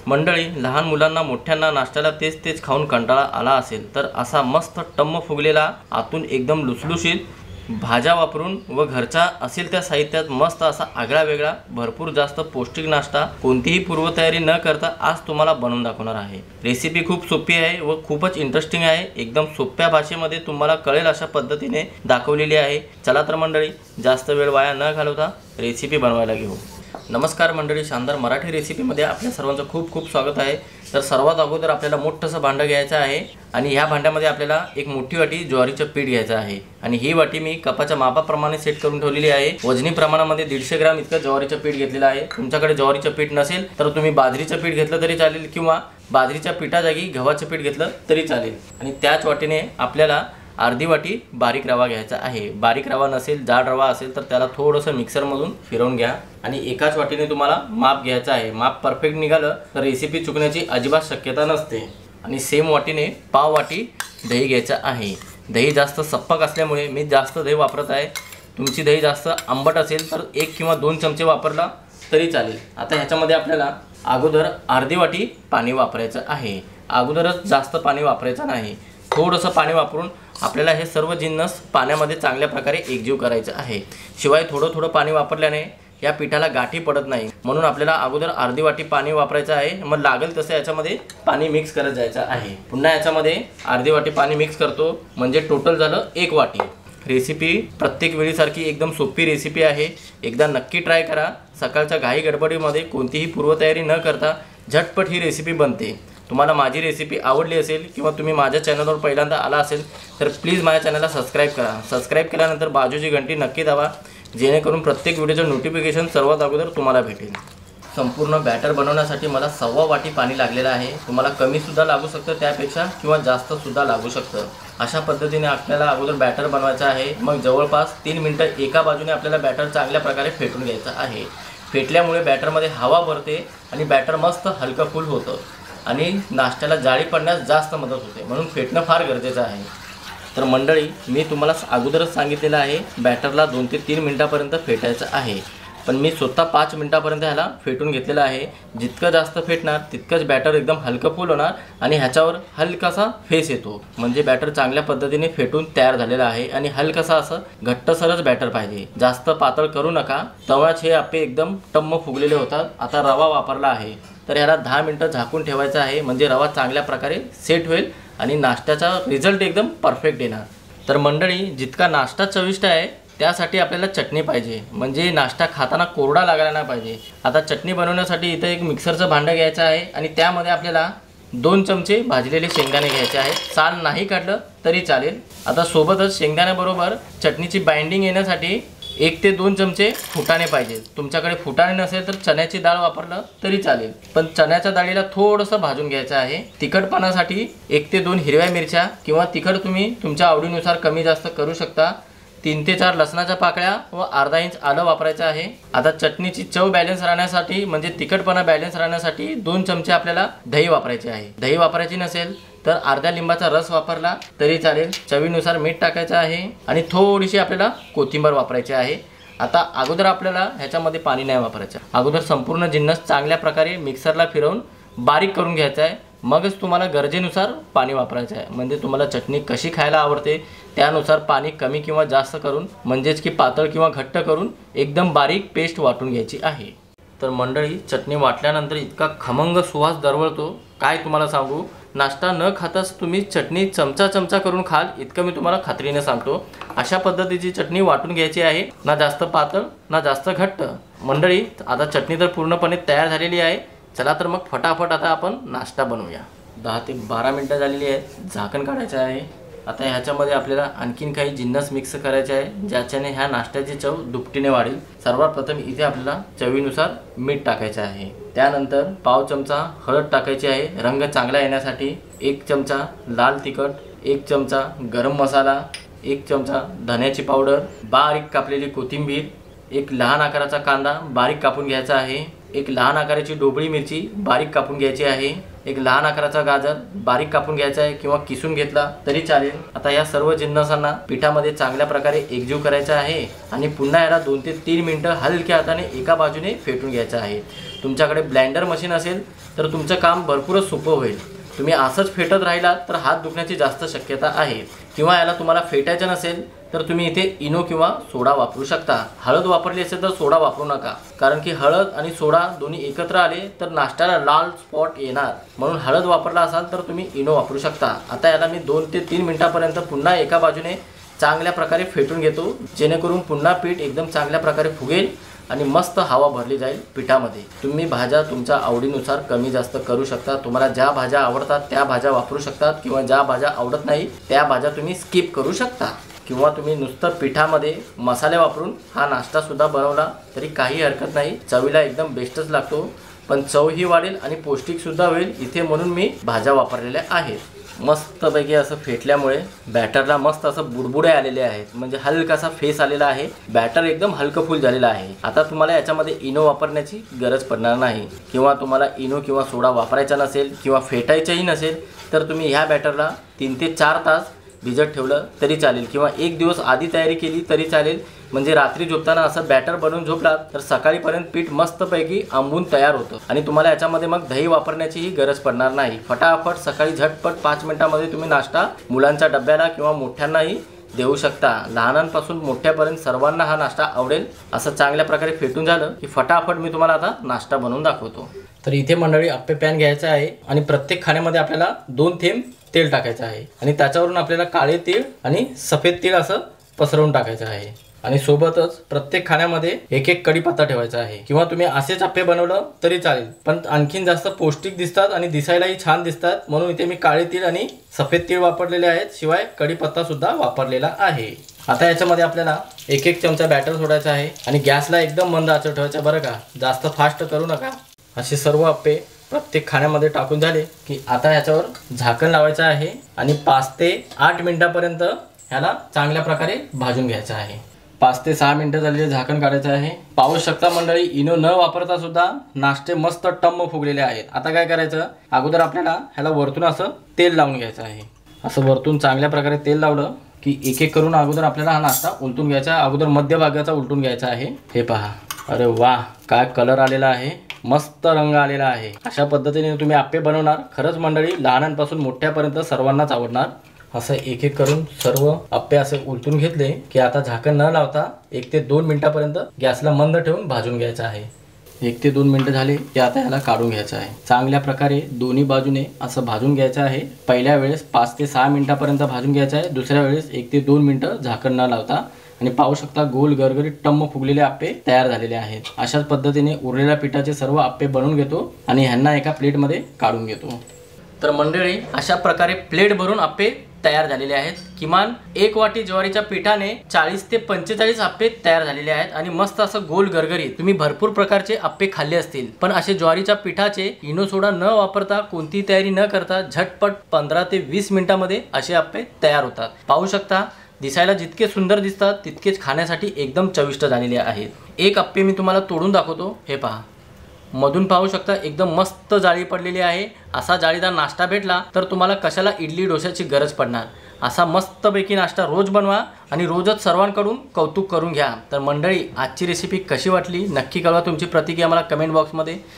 मंडळी, लहान मुलांना मोठ्यांना नाश्त्याला तेच तेच खाऊन कंटाळा आला असेल तर असा मस्त टम्म फुगलेला आतून एकदम लुसलुशीत भाज्या वापरून व घरच्या असेल त्या साहित्यात मस्त असा आगळा वेगळा भरपूर जास्त पौष्टिक नाश्ता कोणतीही पूर्वतयारी न करता आज तुम्हाला बनवून दाखवणार आहे। रेसिपी खूप सोपी आहे व खूपच इंटरेस्टिंग आहे। एकदम सोप्या भाषेमध्ये तुम्हाला कळेल अशा पद्धतीने दाखवलेली आहे। चला तर मंडळी, जास्त वेळ वाया न घालवता रेसिपी बनवायला घेऊ। नमस्कार मंडळी, शानदार मराठी रेसिपीमध्ये आपल्या सर्वांचं खूप खूप स्वागत आहे। तर सर्वात अगोदर आपल्याला मोठंसं भांडं घ्यायचं आहे आणि ह्या भांड्यामध्ये आपल्याला एक मोठी वाटी ज्वारीचं पीठ घ्यायचं आहे आणि ही वाटी मी कपाच्या मापाप्रमाणे सेट करून ठेवलेली आहे। वजनी प्रमाणामध्ये 150 ग्रॅम इतकं ज्वारीचं पीठ घेतलेलं आहे। तुमच्याकडे ज्वारीचं पीठ नसेल तर तुम्ही बाजरीचं पीठ घेतलं तरी चालेल किंवा बाजरीच्या पिठाजागी गव्हाचं पीठ घेतलं तरी चालेल। आणि त्याच वाटीने आपल्याला अर्धी वाटी बारीक रवा घ्यायचा आहे। बारीक रवा नसेल, जाड रवा असेल तर त्याला थोडंसं मिक्सरमधून फिरवून घ्या आणि एकाच वाटीने तुम्हाला माप घ्यायचं आहे। माप परफेक्ट निघालं तर रेसिपी चुकण्याची अजिबात शक्यता नसते। आणि सेम वाटीने पाव वाटी दही घ्यायचं आहे। दही जास्त सप्पक असल्यामुळे मी जास्त दही वापरत आहे। तुमची दही जास्त आंबट असेल तर 1 किंवा 2 चमचे वापरला तरी चालेल। आता ह्याच्यामध्ये आपल्याला अगोदर अर्धी वाटी पाणी वापरायचं आहे। अगोदरच जास्त पाणी वापरायचं नाही, थोडंसं पाणी वापरून आपल्याला हे सर्व जिन्नस पाण्यामध्ये चांगल्या प्रकारे एकजीव करायचं आहे। शिवाय थोडं पाणी वापरल्याने या पिठाला गाठी पडत नाही, म्हणून आपल्याला अगोदर अर्धी वाटी पाणी वापरायचं आहे। मग लागेल तसं याच्यामध्ये पाणी मिक्स करत जायचं आहे। पुन्हा याच्यामध्ये अर्धी वाटी पाणी मिक्स करतो म्हणजे टोटल झालं 1 वाटी। रेसिपी प्रत्येक वेळीसारखी एकदम सोपी रेसिपी आहे, एकदा नक्की ट्राय करा। सकाळच्या घाई गडबडीमध्ये कोणतीही पूर्वतयारी न करता झटपट ही रेसिपी बनते। तुम्हाला माझी रेसिपी आवडली असेल किंवा तुम्ही माझ्या चॅनलवर पहिल्यांदा आला असेल तर प्लीज माझ्या चॅनलला सबस्क्राईब करा। सबस्क्राईब केल्यानंतर बाजूची घंटी नक्की दाबा, जेणेकरून प्रत्येक व्हिडिओचं नोटिफिकेशन सर्वात अगोदर तुम्हाला भेटेल। संपूर्ण बॅटर बनवण्यासाठी मला 1.25 वाटी पाणी लागलेलं आहे। तुम्हाला कमीसुद्धा लागू शकतं त्यापेक्षा किंवा जास्तसुद्धा लागू शकतं। अशा पद्धतीने आपल्याला अगोदर बॅटर बनवायचं आहे। मग जवळपास 3 मिनटं एका बाजूने आपल्याला बॅटर चांगल्या प्रकारे फेटून घ्यायचं आहे। फेटल्यामुळे बॅटरमध्ये हवा भरते आणि बॅटर मस्त हलकं फुल होतं आणि नाश्त्याला जाळी पडण्यास जास्त मदत होते, म्हणून फेटणं फार गरजेचं आहे। तर मंडळी, मी तुम्हाला अगोदरच सांगितलेलं आहे बॅटरला 2 ते 3 मिनटापर्यंत फेटायचं आहे, पण मी स्वतः 5 मिनटापर्यंत ह्याला फेटून घेतलेलं आहे। जितकं जास्त फेटणार तितकंच बॅटर एकदम हलकं फुल होणार आणि ह्याच्यावर हलकासा फेस येतो, म्हणजे बॅटर चांगल्या पद्धतीने फेटून तयार झालेलं आहे। आणि हलकासा असं घट्टसरच बॅटर पाहिजे, जास्त पातळ करू नका, तेव्हाच हे आपले एकदम टम्म फुगलेले होतात। आता रवा वापरला आहे तर ह्याला 10 मिनटं झाकून ठेवायचं आहे, म्हणजे रवा चांगल्या प्रकारे सेट होईल आणि नाश्त्याचा रिझल्ट एकदम परफेक्ट येणार। तर मंडळी, जितका नाश्ता चविष्ट आहे त्यासाठी आपल्याला चटणी पाहिजे, म्हणजे नाश्ता खाताना कोरडा लागायला नाही पाहिजे। आता चटणी बनवण्यासाठी इथं एक मिक्सरचं भांडं घ्यायचं आहे आणि त्यामध्ये आपल्याला 2 चमचे भाजलेले शेंगदाणे घ्यायचे आहेत। साल नाही काढलं तरी चालेल। आता सोबतच शेंगदाण्याबरोबर चटणीची बाइंडिंग येण्यासाठी 1 ते 2 चमचे फुटाणे पाहिजे। तुमच्याकडे फुटाणे नसेल तर चण्याची डाळ वापरलं तरी चालेल, पण चण्याच्या डाळीला थोडंसं भाजून घ्यायचं आहे। तिखटपणासाठी 1 ते 2 हिरव्या मिरच्या किंवा तिखट तुम्ही तुमच्या आवडीनुसार कमी जास्त करू शकता। 3 ते 4 लसणाच्या पाकळ्या व अर्धा इंच आलं वापरायचं आहे। आता चटणीची चव बॅलन्स राहण्यासाठी, म्हणजे तिखटपणा बॅलन्स राहण्यासाठी 2 चमचे आपल्याला दही वापरायचे आहे। दही वापरायची नसेल तर अर्ध्या लिंबाचा रस वापरला तरी चालेल। चवीनुसार मीठ टाकायचं आहे आणि थोडीशी आपल्याला कोथिंबीर वापरायची आहे। आता अगोदर आपल्याला ह्याच्यामध्ये पाणी नाही वापरायचं, अगोदर संपूर्ण जिन्नस चांगल्या प्रकारे मिक्सरला फिरवून बारीक करून घ्यायचं आहे, मगच तुम्हाला गरजेनुसार पाणी वापरायचं आहे। म्हणजे तुम्हाला चटणी कशी खायला आवडते त्यानुसार पाणी कमी किंवा जास्त करून, म्हणजेच की पातळ किंवा घट्ट करून एकदम बारीक पेस्ट वाटून घ्यायची आहे। तर मंडळी, चटणी वाटल्यानंतर इतका खमंग सुवास दरवळतो, काय तुम्हाला सांगू। नाश्ता न खाताच तुम्ही चटणी चमचा करून खाल इतकं मी तुम्हाला खात्रीने सांगतो। अशा पद्धतीची चटणी वाटून घ्यायची आहे, ना जास्त पातळ ना जास्त घट्ट। मंडळी, आता चटणी तर पूर्णपणे तयार झालेली आहे। चला तर मग फटाफट आता आपण नाश्ता बनवूया। 10 ते 12 मिनटं झालेली आहेत, झाकण काढायचं आहे। आता ह्याच्यामध्ये आपल्याला आणखीन काही जिन्नस मिक्स करायचे आहे, ज्याच्याने ह्या नाश्त्याची चव दुपटीने वाढेल। सर्वात प्रथम इथे आपल्याला चवीनुसार मीठ टाकायचं आहे, त्यानंतर पाव चमचा हळद टाकायची आहे रंग चांगला येण्यासाठी, 1 चमचा लाल तिखट, 1 चमचा गरम मसाला, 1 चमचा धन्याची पावडर, बारीक कापलेली कोथिंबीर, 1 लहान आकाराचा कांदा बारीक कापून घ्यायचा आहे, 1 लहान आकाराची ढोबळी मिरची बारीक कापून घ्यायची आहे, 1 लहान आकाराचा गाजर बारीक कापून घ्यायचा आहे किंवा किसून घेतला तरी चालेल। आता या सर्व जिन्नसांना पिठामध्ये चांगल्या प्रकारे एकजीव करायचा आहे आणि पुन्हा याला 2 ते 3 मिनिटं हलक्या हाताने एका बाजूने फेटून घ्यायचं आहे। तुमच्याकडे ब्लेंडर मशीन असेल तर तुमचं काम भरपूरच सोपं होईल। तुम्ही असंच फेटत राहिलात तर हात दुखण्याची जास्त शक्यता आहे। किंवा याला तुम्हाला फेटायचं नसेल तर तुम्ही इथे इनो किंवा सोडा वापरू शकता। हळद वापरली असेल तर सोडा वापरू नका, कारण की हळद आणि सोडा दोन्ही एकत्र आले तर नाश्त्याला लाल स्पॉट येणार, म्हणून हळद वापरला असाल तर तुम्ही इनो वापरू शकता। आता याला मी 2 ते 3 मिनिटांपर्यंत पुन्हा एका बाजूने चांगल्या प्रकारे फेटून घेतो, जेणेकरून पुन्हा पीठ एकदम चांगल्या प्रकारे फुगेल आणि मस्त हवा भरली जाईल पिठामध्ये। तुम्ही भाज्या तुमच्या आवडीनुसार कमी जास्त करू शकता। तुम्हाला ज्या भाज्या आवडतात त्या भाज्या वापरू शकतात, किंवा ज्या भाज्या आवडत नाही त्या भाज्या तुम्ही स्किप करू शकता, किंवा तुम्ही नुसतं पिठामध्ये मसाले वापरून हा नाश्ता सुद्धा बनवला तरी काही हरकत नाही। चवीला एकदम बेस्टच लागतो, पण चवही वाढेल आणि पौष्टिक सुद्धा होईल इथे, म्हणून मी भाज्या वापरलेल्या आहेत। मस्तपैकी असं फेटल्यामुळे बॅटरला मस्त असं बुडबुडे आलेले आहेत, म्हणजे हलकासा फेस आलेला आहे। बॅटर एकदम हलकं फुल झालेलं आहे। आता तुम्हाला याच्यामध्ये इनो वापरण्याची गरज पडणार नाही, किंवा तुम्हाला इनो किंवा सोडा वापरायचा नसेल किंवा फेटायचंही नसेल तर तुम्ही ह्या बॅटरला 3 ते 4 तास भिजत ठेवलं तरी चालेल, किंवा 1 दिवस आधी तयारी केली तरी चालेल। म्हणजे रात्री झोपताना असं बॅटर बनवून झोपलात तर सकाळीपर्यंत पीठ मस्तपैकी आंबून तयार होतं, आणि तुम्हाला याच्यामध्ये मग दही वापरण्याचीही गरज पडणार नाही। फटाफट सकाळी झटपट 5 मिनिटांमध्ये तुम्ही नाश्ता मुलांच्या डब्याला किंवा मोठ्यांनाही देऊ शकता। लहानांपासून मोठ्यापर्यंत सर्वांना हा नाश्ता आवडेल। असं चांगल्या प्रकारे फेटून झालं की फटाफट मी तुम्हाला आता नाश्ता बनवून दाखवतो। तर इथे मंडळी अप्पे पॅन घ्यायचा आहे, आणि प्रत्येक खाण्यामध्ये आपल्याला 2 थेंब तेल टाकायचं आहे, आणि त्याच्यावरून आपल्याला काळे तीळ आणि सफेद तीळ असं पसरवून टाकायचं आहे, आणि सोबतच प्रत्येक खाण्यामध्ये एक कढीपत्ता ठेवायचा आहे। किंवा तुम्ही असेच अप्पे बनवलं तरी चालेल, पण आणखीन जास्त पौष्टिक दिसतात आणि दिसायलाही छान दिसतात, म्हणून इथे मी काळे तीळ आणि सफेद तीळ वापरलेले आहेत, शिवाय कढीपत्ता सुद्धा वापरलेला आहे। आता याच्यामध्ये आपल्याला एक चमचा बॅटर सोडायचा आहे, आणि गॅसला एकदम मंद आचेवर ठेवायचा बरं का, जास्त फास्ट करू नका। असे सर्व अप्पे प्रत्येक खाण्यामध्ये टाकून झाले की आता याच्यावर झाकण लावायचं आहे, आणि 5 ते 8 मिनिटांपर्यंत ह्याला चांगल्या प्रकारे भाजून घ्यायचं आहे। 5 ते 6 मिनिटं झालेले झाकण काढायचं आहे। पाहू शकता मंडळी, इनो न वापरता सुद्धा नाश्ते मस्त टम्म फुगलेले आहेत। आता काय करायचं, अगोदर आपल्याला ह्याला वरतून असं तेल लावून घ्यायचं आहे। असं वरतून चांगल्या प्रकारे तेल लावलं की एक करून अगोदर आपल्याला हा नाश्ता उलटून घ्यायचा। अगोदर मध्य भागाचा उलटून घ्यायचा आहे। हे पहा, अरे वाह, काय कलर आलेला आहे, मस्त रंग आलेला आहे। अशा पद्धतीने तुम्ही अप्पे बनवणार, खरंच मंडळी लहानांपासून मोठ्यापर्यंत सर्वांनाच आवडणार। असं एक करून सर्व अप्पे असे उलटून घेतले की आता झाकण न लावता 1 ते 2 मिनिटांपर्यंत गॅसला मंद ठेवून भाजून घ्यायचं आहे। 1 ते 2 मिनिटं झाले की आता याला काढून घ्यायचं आहे। चांगल्या प्रकारे दोन्ही बाजूने असं भाजून घ्यायचं आहे। पहिल्या वेळेस 5 ते 6 मिनिटांपर्यंत भाजून घ्यायचं आहे, दुसऱ्या वेळेस 1 ते 2 मिनिटं झाकण न लावता। आणि पाहू शकता गोल गरगरीत टम्म फुगलेले अप्पे तयार झालेले आहेत। अशाच पद्धतीने उरलेल्या पिठाचे सर्व अप्पे बनवून घेतो आणि ह्यांना एका प्लेटमध्ये काढून घेतो। तर मंडळी अशा प्रकारे प्लेट भरून अप्पे तयार झालेले आहेत। किमान 1 वाटी ज्वारीच्या पिठाने 40 ते 45 अप्पे तयार झालेले आहेत, आणि मस्त असं गोल गरगरीत। तुम्ही भरपूर प्रकारचे अप्पे खाल्ले असतील, पण असे ज्वारीच्या पिठाचे इनो सोडा न वापरता, कोणती तयारी न करता झटपट 15 ते 20 मिनिटांमध्ये असे अप्पे तयार होतात। पाहू शकता, दिसायला जितके सुंदर दिसतात तितकेच खाण्यासाठी एकदम चविष्ट झालेले आहेत। एक अप्पे मी तुम्हाला तोडून दाखवतो। हे पहा, मधून पाहू शकता एकदम मस्त जाळी पडलेली आहे। असा जाळीदार नाश्ता भेटला तर तुम्हाला कशाला इडली डोश्याची गरज पडणार। असा मस्तपैकी नाश्ता रोज बनवा आणि रोजच सर्वांकडून कौतुक करून घ्या। तर मंडळी, आजची रेसिपी कशी वाटली नक्की कळवा, तुमची प्रतिक्रिया मला कमेंट बॉक्समध्ये